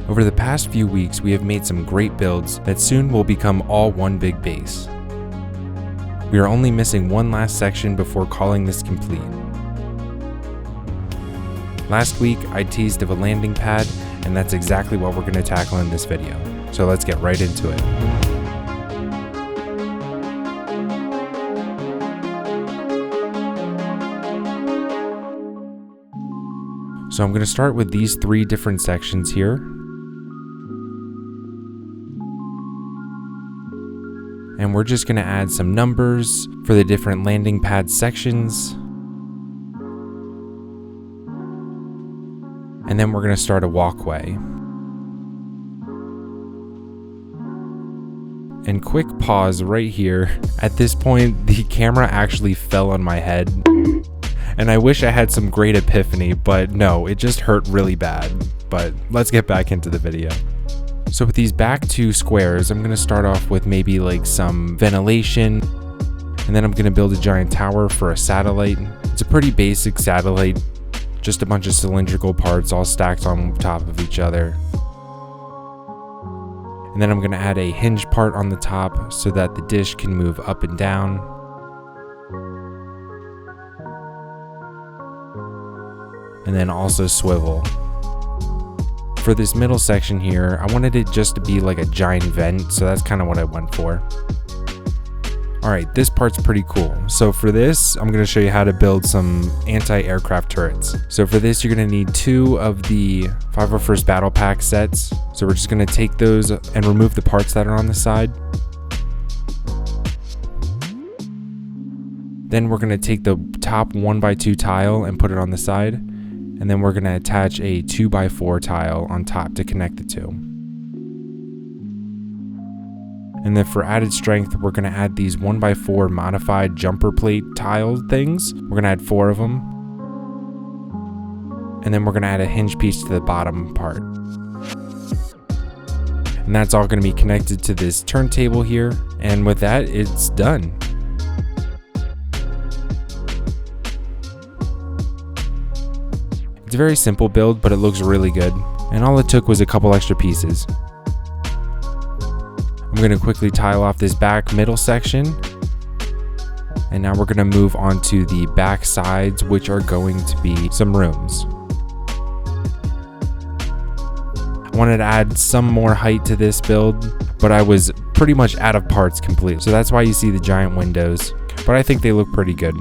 Over the past few weeks, we have made some great builds that soon will become all one big base. We are only missing one last section before calling this complete. Last week, I teased of a landing pad, and that's exactly what we're going to tackle in this video. So let's get right into it. So I'm going to start with these 3 different sections here. And we're just going to add some numbers for the different landing pad sections. And then we're going to start a walkway. And quick pause right here. At this point, the camera actually fell on my head. And I wish I had some great epiphany, but no, it just hurt really bad. But let's get back into the video. So with these back 2 squares, I'm going to start off with maybe like some ventilation. And then I'm going to build a giant tower for a satellite. It's a pretty basic satellite, just a bunch of cylindrical parts all stacked on top of each other. And then I'm going to add a hinge part on the top so that the dish can move up and down. And then also swivel. For this middle section here, I wanted it just to be like a giant vent, so that's kind of what I went for. Alright, this part's pretty cool. So for this, I'm going to show you how to build some anti-aircraft turrets. So for this, you're going to need 2 of the 501st Battle Pack sets. So we're just going to take those and remove the parts that are on the side. Then we're going to take the top 1x2 tile and put it on the side. And then we're going to attach a 2x4 tile on top to connect the 2. And then for added strength, we're going to add these 1x4 modified jumper plate tile things. We're going to add 4 of them. And then we're going to add a hinge piece to the bottom part. And that's all going to be connected to this turntable here. And with that, it's done. It's a very simple build, but it looks really good. And all it took was a couple extra pieces. I'm going to quickly tile off this back middle section. And now we're going to move on to the back sides, which are going to be some rooms. I wanted to add some more height to this build, but I was pretty much out of parts completely. So that's why you see the giant windows, but I think they look pretty good.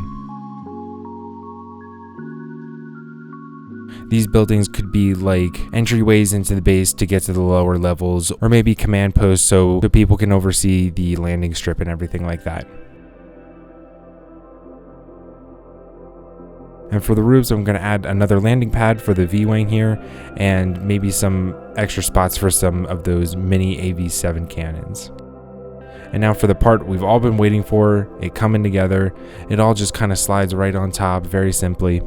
These buildings could be like entryways into the base to get to the lower levels, or maybe command posts so people can oversee the landing strip and everything like that. And for the roofs, I'm going to add another landing pad for the V-wing here, and maybe some extra spots for some of those mini AV7 cannons. And now for the part we've all been waiting for, it coming together. It all just kind of slides right on top, very simply.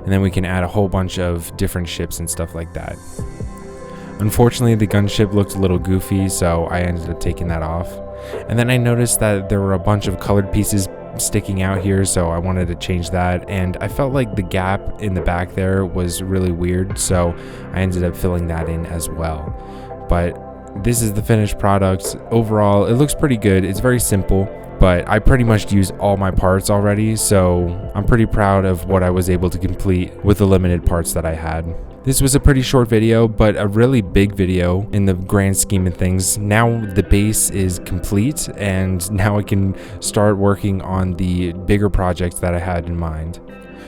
And then we can add a whole bunch of different ships and stuff like that. Unfortunately, the gunship looked a little goofy, so I ended up taking that off. And then I noticed that there were a bunch of colored pieces sticking out here, so I wanted to change that. And I felt like the gap in the back there was really weird, so I ended up filling that in as well. But this is the finished product. Overall, it looks pretty good. It's very simple, but I pretty much used all my parts already, so I'm pretty proud of what I was able to complete with the limited parts that I had. This was a pretty short video, but a really big video in the grand scheme of things. Now the base is complete, and now I can start working on the bigger projects that I had in mind.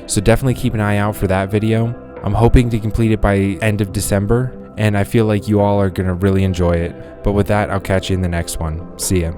So definitely keep an eye out for that video. I'm hoping to complete it by end of December, and I feel like you all are going to really enjoy it. But with that, I'll catch you in the next one. See ya.